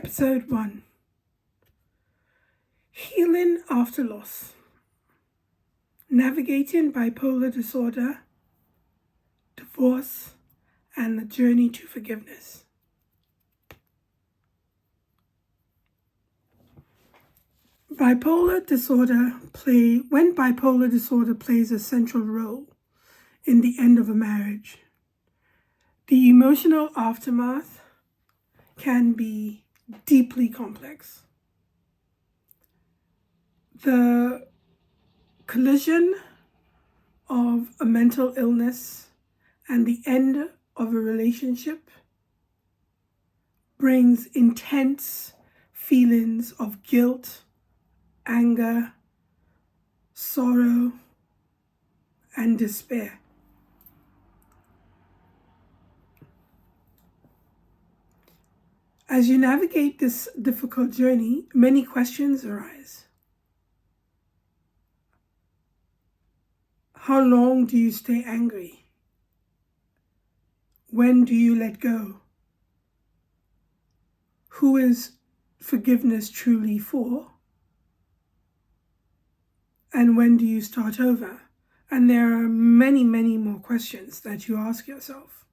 Episode 1: Healing After Loss. Navigating bipolar disorder, divorce, and the journey to forgiveness. When bipolar disorder plays a central role in the end of a marriage, the emotional aftermath can be deeply complex. The collision of a mental illness and the end of a relationship brings intense feelings of guilt, anger, sorrow, and despair. As you navigate this difficult journey, many questions arise. How long do you stay angry? When do you let go? Who is forgiveness truly for? And when do you start over? And there are many, many more questions that you ask yourself.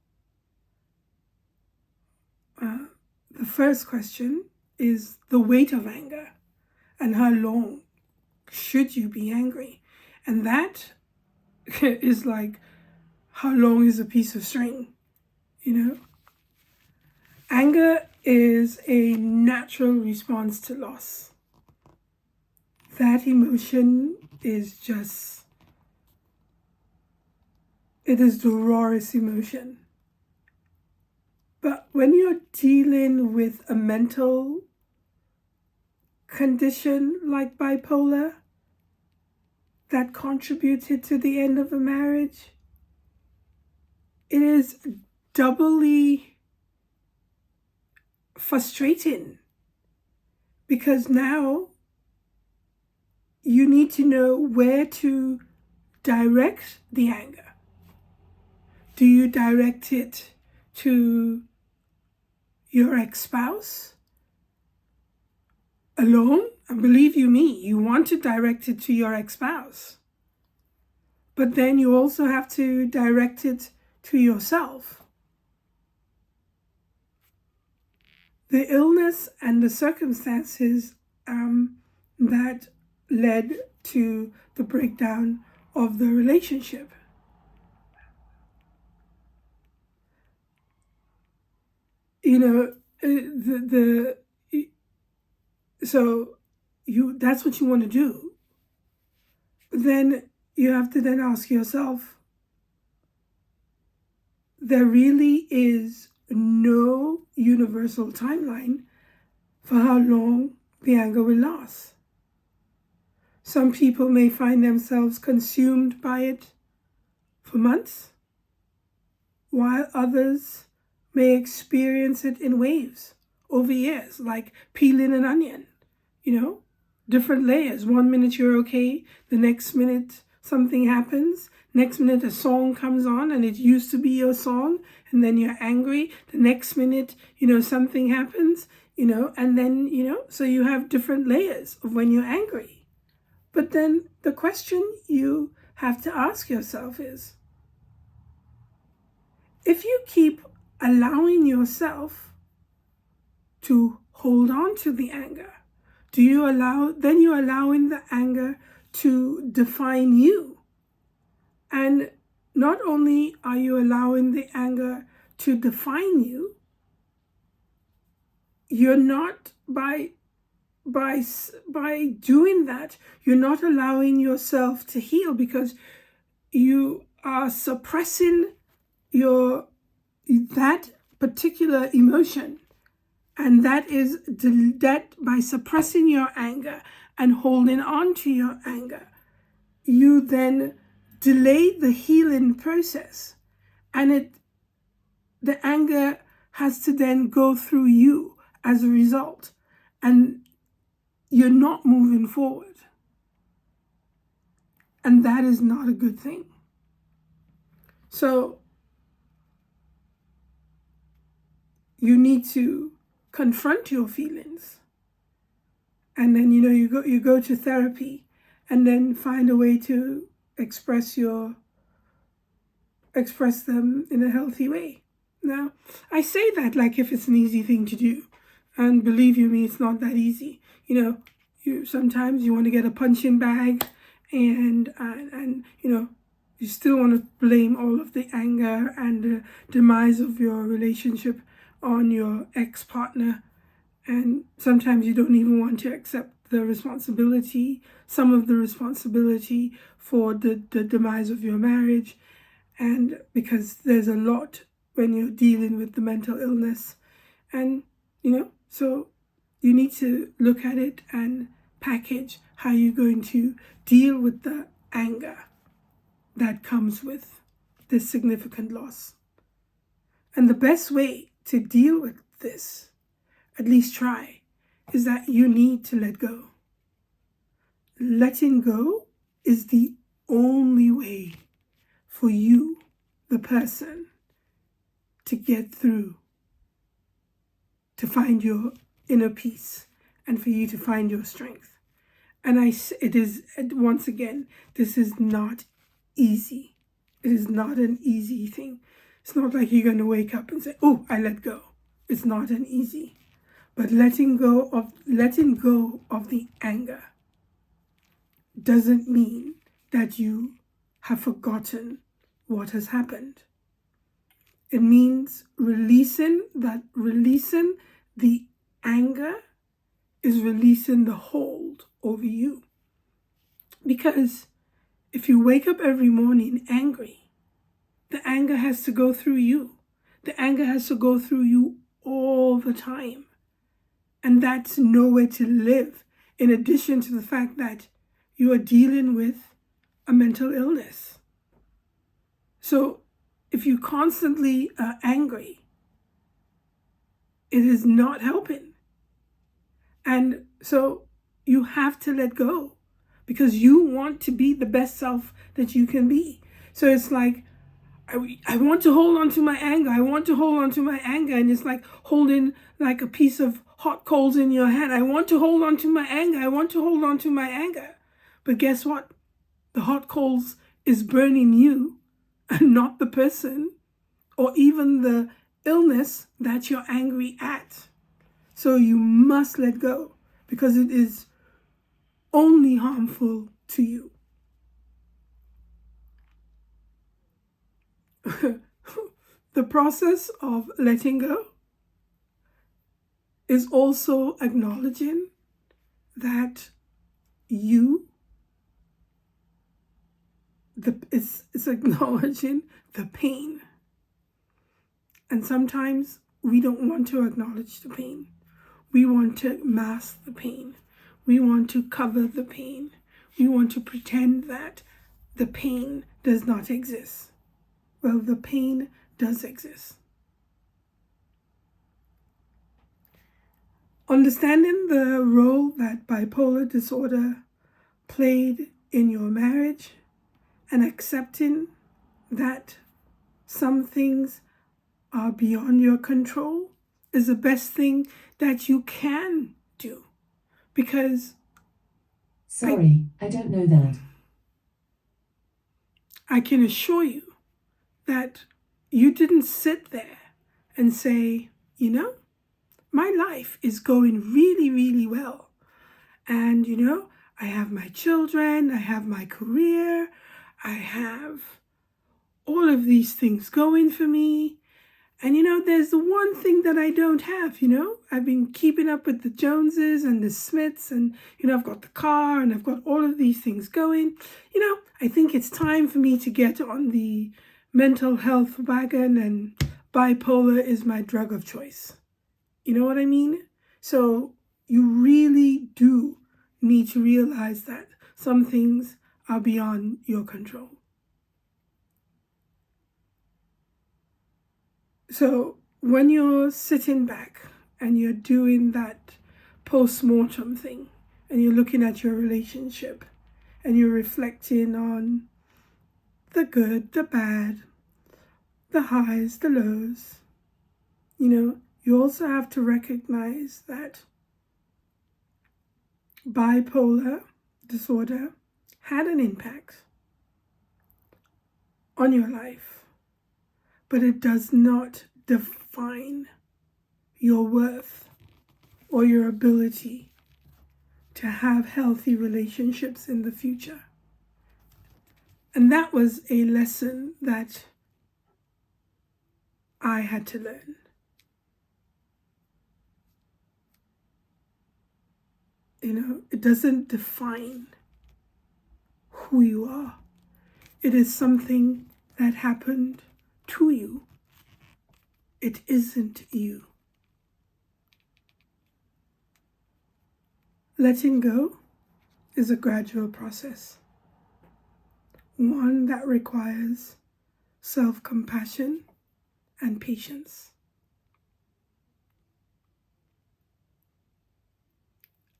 The first question is the weight of anger and how long should you be angry? And that is like, how long is a piece of string, Anger is a natural response to loss. That emotion is it is the rawest emotion. But when you're dealing with a mental condition like bipolar that contributed to the end of a marriage, it is doubly frustrating because now you need to know where to direct the anger. Do you direct it to your ex-spouse alone? And believe you me, you want to direct it to your ex-spouse. But then you also have to direct it to yourself. The illness and the circumstances that led to the breakdown of the relationship. That's what you want to do. Then you have to then ask yourself, there really is no universal timeline for how long the anger will last. Some people may find themselves consumed by it for months, while others may experience it in waves over years, like peeling an onion, different layers. 1 minute you're okay, the next minute something happens, next minute a song comes on and it used to be your song, and then you're angry. The next minute, something happens, and then, so you have different layers of when you're angry. But then the question you have to ask yourself is, if you keep allowing yourself to hold on to the anger, you're allowing the anger to define you. And not only are you allowing the anger to define you, you're not, by doing that, you're not allowing yourself to heal, because you are suppressing that particular emotion. And that by suppressing your anger and holding on to your anger, you then delay the healing process. And the anger has to then go through you as a result. And you're not moving forward. And that is not a good thing. So you need to confront your feelings. And then, you go to therapy and then find a way to express them in a healthy way. Now, I say that like if it's an easy thing to do. And believe you me, it's not that easy. Sometimes you want to get a punching bag and you still want to blame all of the anger and the demise of your relationship on your ex-partner. And sometimes you don't even want to accept some of the responsibility for the demise of your marriage. And because there's a lot when you're dealing with the mental illness. And, so you need to look at it and package how you're going to deal with the anger that comes with this significant loss. And the best way to deal with this, at least try, is that you need to let go. Letting go is the only way for you, the person, to get through, to find your inner peace, and for you to find your strength. And once again, this is not easy. It is not an easy thing. It's not like you're going to wake up and say, oh, I let go. It's not an easy. But letting go of the anger doesn't mean that you have forgotten what has happened. It means releasing the anger is releasing the hold over you. Because if you wake up every morning angry, the anger has to go through you. The anger has to go through you all the time. And that's nowhere to live, in addition to the fact that you are dealing with a mental illness. So if you constantly are angry, it is not helping. And so you have to let go because you want to be the best self that you can be. So it's like, I want to hold on to my anger. I want to hold on to my anger. And it's like holding like a piece of hot coals in your hand. I want to hold on to my anger. I want to hold on to my anger. But guess what? The hot coals is burning you and not the person or even the illness that you're angry at. So you must let go because it is only harmful to you. The process of letting go is also acknowledging that it's acknowledging the pain. And sometimes we don't want to acknowledge the pain. We want to mask the pain. We want to cover the pain. We want to pretend that the pain does not exist. Well, the pain does exist. Understanding the role that bipolar disorder played in your marriage and accepting that some things are beyond your control is the best thing that you can do. Because Sorry, I don't know that. I can assure you that you didn't sit there and say, my life is going really, really well. And, I have my children, I have my career, I have all of these things going for me. And, there's the one thing that I don't have, I've been keeping up with the Joneses and the Smiths and, I've got the car and I've got all of these things going. I think it's time for me to get on the mental health wagon and bipolar is my drug of choice. You know what I mean? So you really do need to realize that some things are beyond your control. So when you're sitting back and you're doing that post-mortem thing and you're looking at your relationship and you're reflecting on the good, the bad, the highs, the lows, You also have to recognize that bipolar disorder had an impact on your life, but it does not define your worth or your ability to have healthy relationships in the future. And that was a lesson that I had to learn. It doesn't define who you are. It is something that happened to you. It isn't you. Letting go is a gradual process, one that requires self-compassion and patience.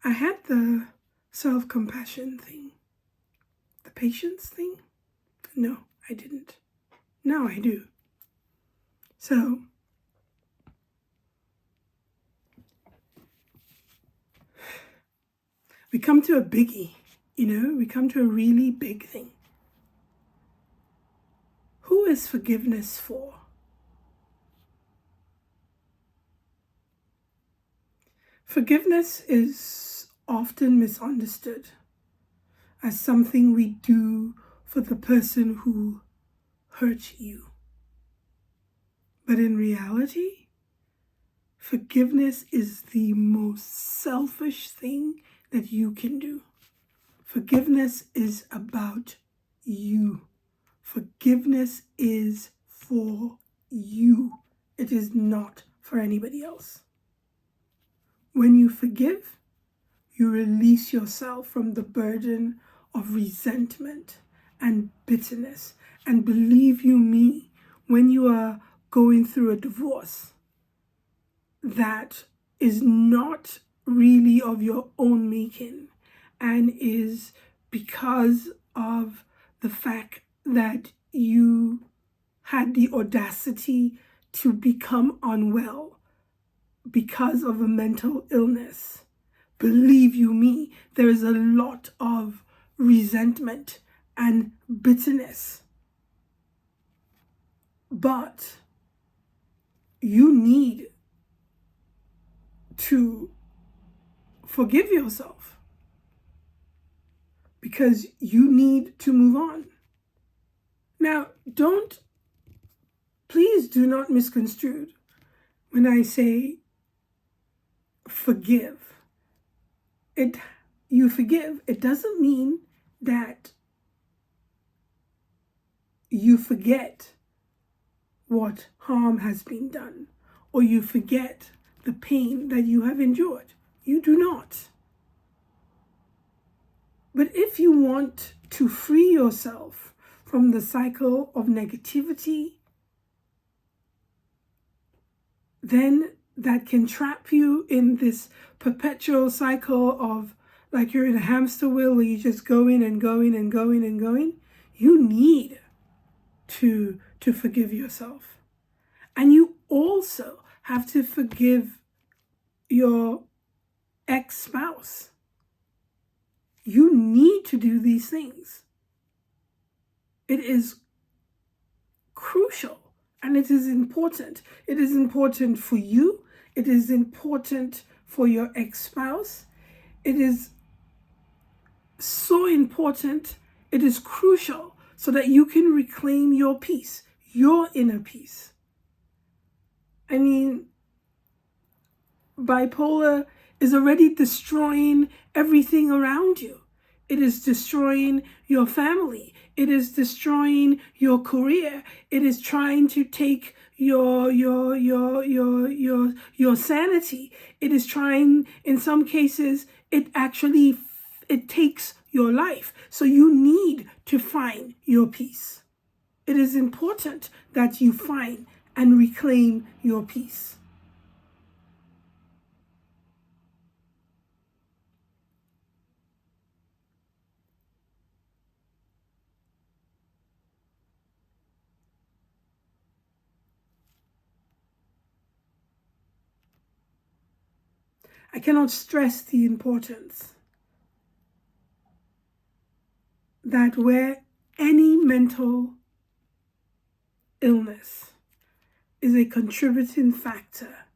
I had the self-compassion thing. The patience thing? No, I didn't. Now I do. So, we come to a biggie, we come to a really big thing. Who is forgiveness for? Forgiveness is often misunderstood as something we do for the person who hurt you. But in reality, forgiveness is the most selfish thing that you can do. Forgiveness is about you. Forgiveness is for you. It is not for anybody else. When you forgive, you release yourself from the burden of resentment and bitterness. And believe you me, when you are going through a divorce that is not really of your own making and is because of the fact that you had the audacity to become unwell because of a mental illness, believe you me, there is a lot of resentment and bitterness. But you need to forgive yourself because you need to move on. Now, please do not misconstrue when I say forgive. You forgive, it doesn't mean that you forget what harm has been done or you forget the pain that you have endured. You do not. But if you want to free yourself from the cycle of negativity, then that can trap you in this perpetual cycle of like you're in a hamster wheel where you just going and going and going and going. You need to forgive yourself. And you also have to forgive your ex-spouse. You need to do these things. It is crucial and it is important. It is important for you. It is important for your ex-spouse. It is so important. It is crucial so that you can reclaim your peace, your inner peace. I mean, bipolar is already destroying everything around you. It is destroying your family. It is destroying your career. It is trying to take your sanity. It is trying, in some cases, it takes your life. So you need to find your peace. It is important that you find and reclaim your peace. I cannot stress the importance that where any mental illness is a contributing factor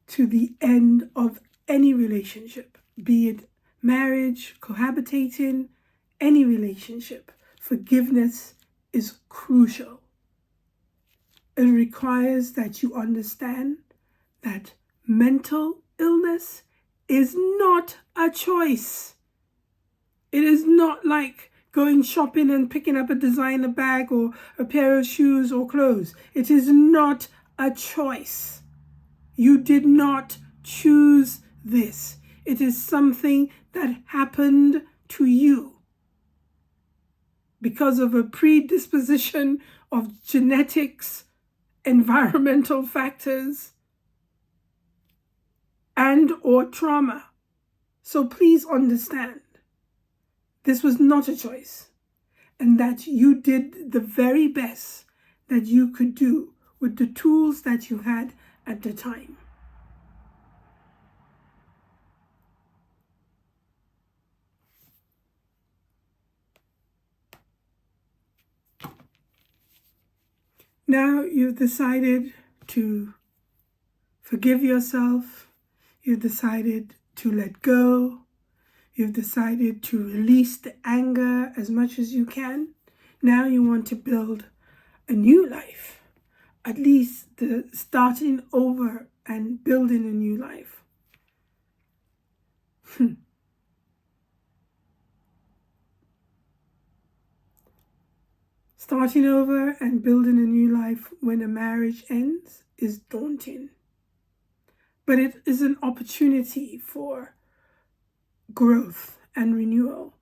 to the end of any relationship, be it marriage, cohabitating, any relationship, forgiveness is crucial. It requires that you understand that mental illness is not a choice. It is not like going shopping and picking up a designer bag or a pair of shoes or clothes. It is not a choice. You did not choose this. It is something that happened to you because of a predisposition of genetics, environmental factors, and or trauma. So please understand, this was not a choice, and that you did the very best that you could do with the tools that you had at the time. Now you've decided to forgive yourself, you've decided to let go, you've decided to release the anger as much as you can. Now you want to build a new life, at least the starting over and building a new life. Starting over and building a new life when a marriage ends is daunting. But it is an opportunity for growth and renewal.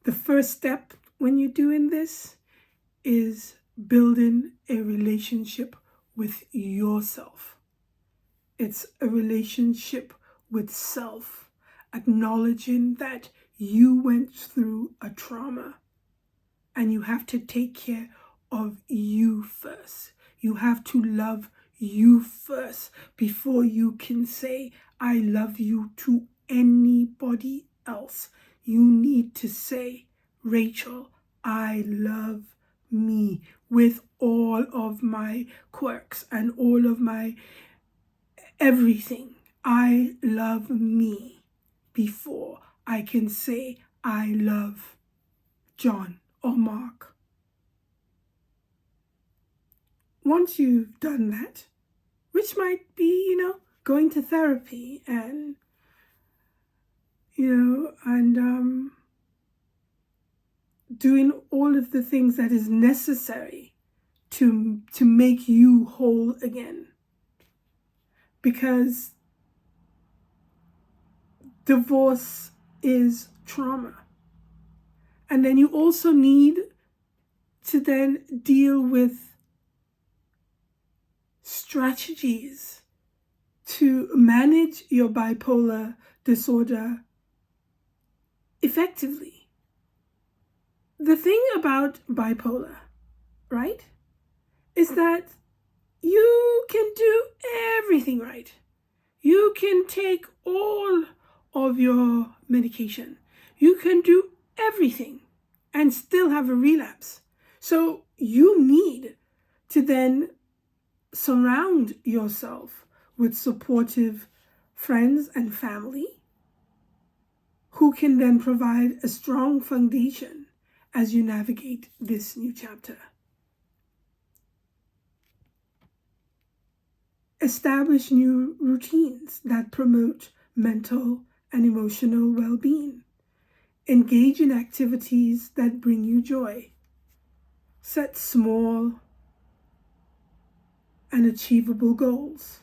The first step when you're doing this is building a relationship with yourself. It's a relationship with self, acknowledging that you went through a trauma and you have to take care of you first. You have to love you first before you can say, I love you to anybody else. You need to say, Rachel, I love me with all of my quirks and all of my everything. I love me before I can say, I love John or Mark. Once you've done that, which might be, going to therapy and, doing all of the things that is necessary to make you whole again. Because divorce is trauma. And then you also need to then deal with strategies to manage your bipolar disorder effectively. The thing about bipolar, right, is that you can do everything right. You can take all of your medication. You can do everything and still have a relapse. So you need to then surround yourself with supportive friends and family who can then provide a strong foundation as you navigate this new chapter. Establish new routines that promote mental and emotional well-being. Engage in activities that bring you joy. Set small and achievable goals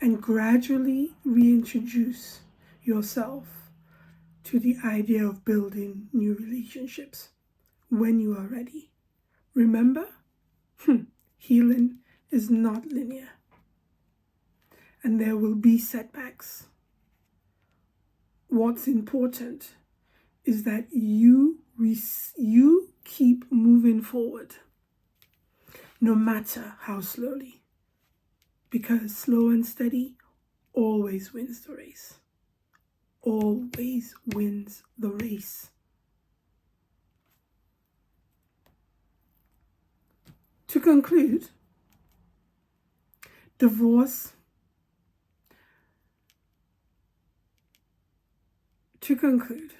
and gradually reintroduce yourself to the idea of building new relationships when you are ready. Remember, healing is not linear, and there will be setbacks. What's important is that you keep moving forward, no matter how slowly, because slow and steady always wins the race. Always wins the race. To conclude, divorce. To conclude,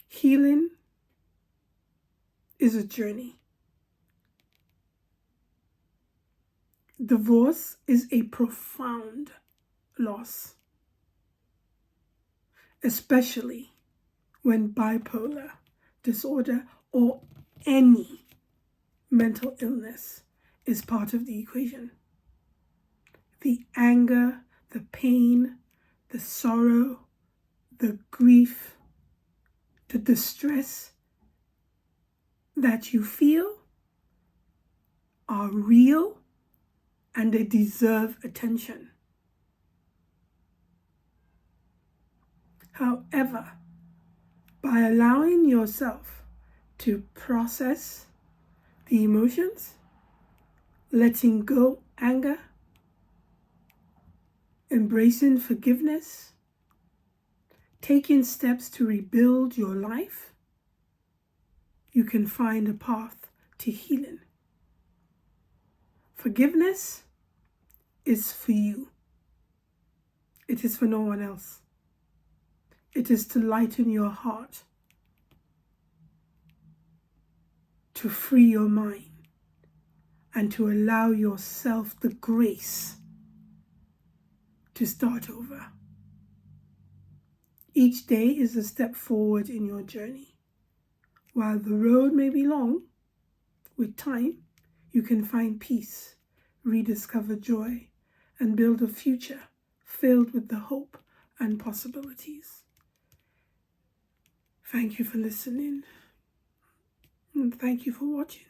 healing is a journey. Divorce is a profound loss, especially when bipolar disorder or any mental illness is part of the equation. The anger, the pain, the sorrow, the grief, the distress that you feel are real and they deserve attention. However, by allowing yourself to process the emotions, letting go anger, embracing forgiveness, taking steps to rebuild your life, you can find a path to healing. Forgiveness is for you. It is for no one else. It is to lighten your heart, to free your mind, and to allow yourself the grace to start over. Each day is a step forward in your journey. While the road may be long, with time, you can find peace, rediscover joy, and build a future filled with the hope and possibilities. Thank you for listening, and thank you for watching.